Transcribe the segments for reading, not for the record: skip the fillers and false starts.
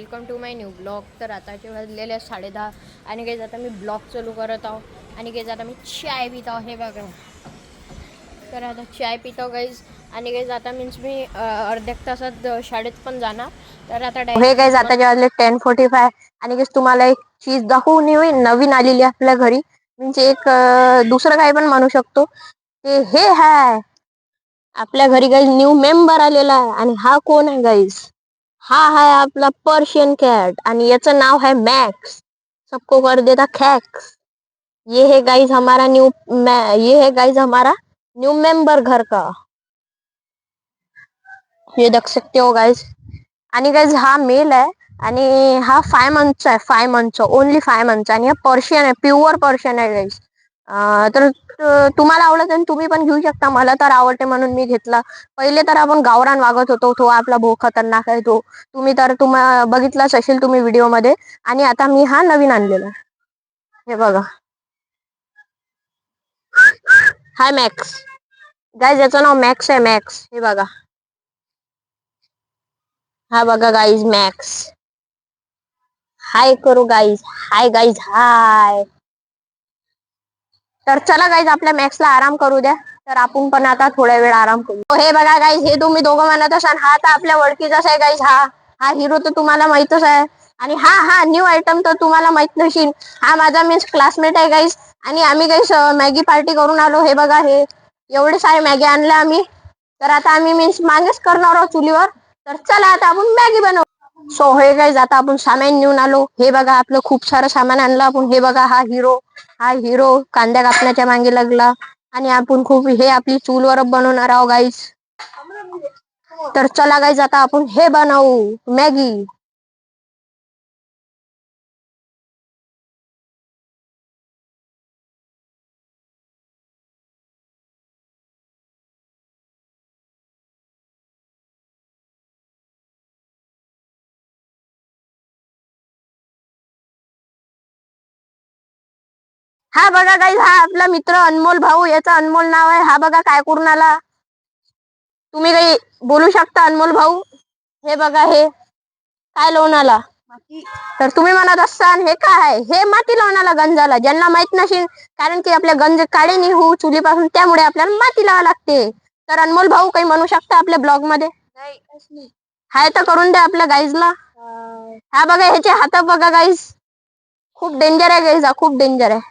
Welcome to my new blog. तर आताचे वाजलेले 10:30 आणि काही आता मी ब्लॉग चालू करत आहो आणि काही आता मी चाय पित आहो. हे बघा, तर आता चाय पितो गाईज. आणि काही आता मीन्स मी अर्ध्या तासात शाळेत पण जाणार. तर आता हे गाईज आताचे वाजले 10:45 आणि काही तुम्हाला एक चीज दाखवून नवीन आलेली आपल्या घरी. म्हणजे एक दुसरं काही पण म्हणू शकतो ते हे आहे आपल्या घरी गाईज न्यू मेंबर आलेला आहे. आणि हा कोण आहे गाईज? हा है आपला पर्शियन कैट आणि याचं नाव है मैक्स. सबको कर देता खैक्स. ये है गाइस हमारा न्यू मेंबर घर का. ये देख सकते हो गाइस. आणि गाइस हा मेल आहे आणि हा 5 मंथचा आहे. 5 मंथचा, ओनली 5 मंथचा. आणि हा पर्शियन आहे, प्युअर पर्शियन आहे गाइस. तर तुम्हाला आवडत आणि तुम्ही पण घेऊ शकता. मला तर आवडते म्हणून मी घेतला. पहिले तर आपण गावरान वागत होतो, तो आपला भाऊ खतरनाक आहे तो. तुम्ही तर बघितलाच असेल तुम्ही व्हिडिओ मध्ये. आणि आता मी हा नवीन आणलेला. हे बघा, हाय मॅक्स. गाइस याचं नाव मॅक्स आहे, मॅक्स. हे बघा, हा बघा गाइस मॅक्स. हाय करू गाइस, हाय गाइस, हाय. तर चला गाइस आपल्या मॅक्सला आराम करू द्या. तर आपण पण आता थोड्या वेळ आराम करू. हे बघा गाइस, हे तुम्ही दोघं म्हणत असाल हा तर आपल्या ओळखीचाच आहे गाइस. हा हिरो तर तुम्हाला माहितच आहे. आणि हा न्यू आयटम तर तुम्हाला माहित नशील. हा माझा मीन्स क्लासमेट आहे गाइस. आणि आम्ही गाइस मॅगी पार्टी करून आलो. हे बघा, हे एवढे सारे मॅगी आणले आम्ही. तर आता आम्ही मीन्स मागेच करणार आहोत चुलीवर. तर चला आता आपण मॅगी बनवू. सो हे गाइस आता आपण सामान घेऊन आलो. हे बघा आपलं खूप सारं सामान आणलं आपण. हे बघा हा हिरो कांद्या कापण्याच्या मागे लागला. आणि आपण आपली चूलवर बनवणार आहोत गाइस. तर चला गाइस आता आपण हे बनवू मॅगी. हा बघा गाइस, हा आपला मित्र अनमोल भाऊ. याचं अनमोल नाव आहे. हा बघा काय करून आला. तुम्ही काही बोलू शकता अनमोल भाऊ? हे बघा, हे काय लावून आला. तर तुम्ही म्हणत असाल हे काय आहे? हे माती लावून आला गंजाला. ज्यांना माहित नसेल, कारण की आपल्या गंज काळे नाही होऊ चुलीपासून, त्यामुळे आपल्याला माती लावा लागते. तर अनमोल भाऊ काही म्हणू शकता आपल्या ब्लॉग मध्ये? हाय तर करून द्या आपल्या गाईजला. हा बघा, ह्याचे हात बघा गाईज. खूप डेंजर आहे गाईज, हा खूप डेंजर आहे.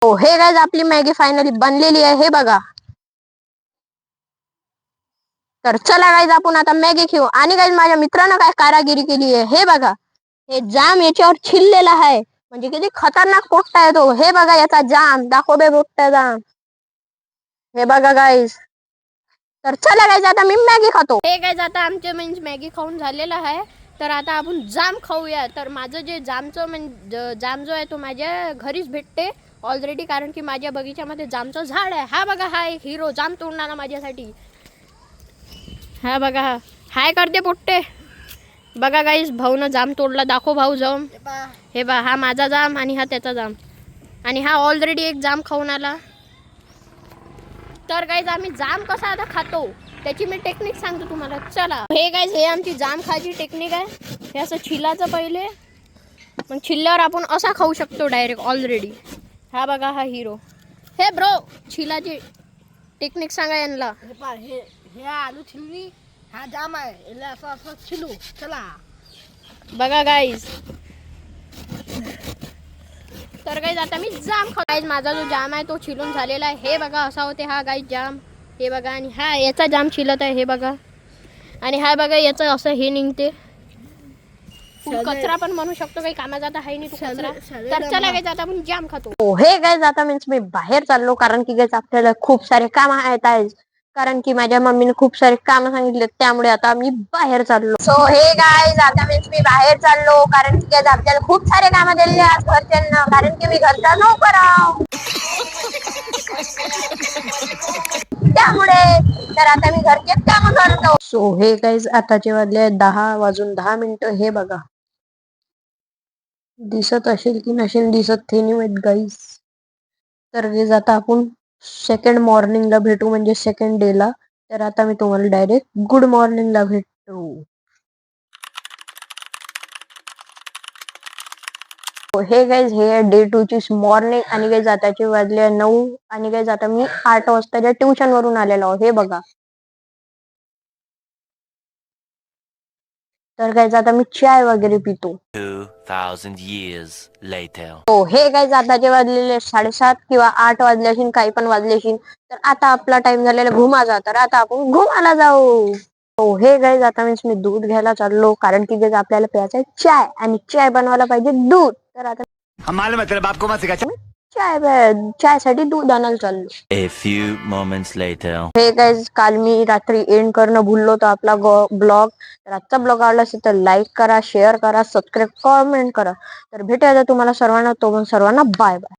हो हे गाईज आपली मॅगी फायनली बनलेली आहे. हे बघा. तर चला गाईज आपण आता मॅगी घेऊ. आणि गाईज माझ्या मित्रानं काय कारागिरी केली आहे. हे बघा, हे जाम याच्यावर छिललेला आहे. म्हणजे किती खतरनाक पोट्टा आहे तो. हे बघा याचा जाम. दाखव बे पोट्टा जाम. हे बघा गाईज. तर चला गाईज आता मी मॅगी खातो. हे गाईज आता आमचे मीन्स मॅगी खाऊन झालेलं आहे. तर आता आपण जाम खाऊया. तर माझं जे जाम जो आहे तो माझ्या घरीच भेटते ऑलरेडी, कारण की माझ्या बगीच्यामध्ये जामचं झाड आहे. हा बघा, हा एक हिरो जाम तोडून आला माझ्यासाठी. हा बघा, हाय करते पोट्टे. बघा गाईस, भाऊनं जाम तोडला. दाखव भाऊ जाम. हे बा, हा माझा जाम आणि हा त्याचा जाम. आणि हा ऑलरेडी एक जाम खाऊन आला. तर गाईज आम्ही जाम कसा आता खातो त्याची मी टेक्निक सांगतो तुम्हाला. चला. हे गाईज, हे आमची जाम खायची टेक्निक आहे. हे असं छिलाचं पहिले, मग छिल्ल्यावर आपण असा खाऊ शकतो डायरेक्ट ऑलरेडी. हा बघा, हा हिरो. हे ब्रो, छिलाची टेक्निक सांगा यांना. हे आलू छिलवी, हा जाम आहे. असं असं छिलू. चला बघा गाईज. तर गाईज आता मी जाम गाईज माझा जो जाम आहे तो छिलून झालेला आहे. हे बघा असा होते हा गाईज जाम. हे बघा, आणि हा याचा जाम छिलत आहे. हे बघा. आणि हा बघा याचं असं हे निघते कचरा पण म्हणू शकतो, काही कामाचा आता आहे नाही तो कचरा. तर चला गाईज आता आपण जाम खातो. हो हे गाईज आता मीन्स मी बाहेर चाललो, कारण की गाईज आपल्याला खूप सारे काम आहेत आज, कारण की माझ्या मम्मीने खूप सारे काम सांगितले, त्यामुळे आता मी बाहेर चाललो. सो हे गाईज आता मीन्स मी बाहेर चाललो, कारण की गाईज आपल्याला खूप सारे काम दिलेले आज घरच्यांना, कारण की मी घरचा नोकर आहो. त्यामुळे तर आता मी घरचे काम करतो. सो हे गाईज आताचे वाजले 10:10 हे बघा, दिसत असेल की नसेल दिसत ते नाही माहित गाईज. तर गाईज आता आपण सेकंड मॉर्निंगला भेटू, म्हणजे सेकंड डे ला. तर आता मी तुम्हाला डायरेक्ट गुड मॉर्निंगला भेटतो. हे गाईज हे डे 2 ची मॉर्निंग, आणि गाईज आताचे वाजले 9, आणि गाईज आता मी 8 वाजताच्या ट्युशन वरून आलेलो आहे. हे बघा. तर गाईज आता मी चाय वगैरे पितो. 2000 years later. हो हे गाईज आताचे वाजलेले 7:30 किंवा 8 वाजले असेल, काही पण वाजले असेल. तर आता आपला टाइम झालेला घुमाचा, तर आता आपण घुमाला जाऊ. हो हे गाईज आता मीन्स मी दूध घ्यायला चाललो, कारण की गाईज आपल्याला प्यायचा आहे चाय, आणि चाय बनवायला पाहिजे दूध. तर आता चाय साठी दूध आणायला चाललो. A few moments later. हे गाईज काल मी रात्री एंड करणं भुललो तर आपला ब्लॉग. तर आजचा ब्लॉग आवडला असेल तर लाईक करा, शेअर करा, सबस्क्राईब, कॉमेंट करा. तर भेटूया तुम्हाला सर्वांना, तो सर्वांना बाय बाय.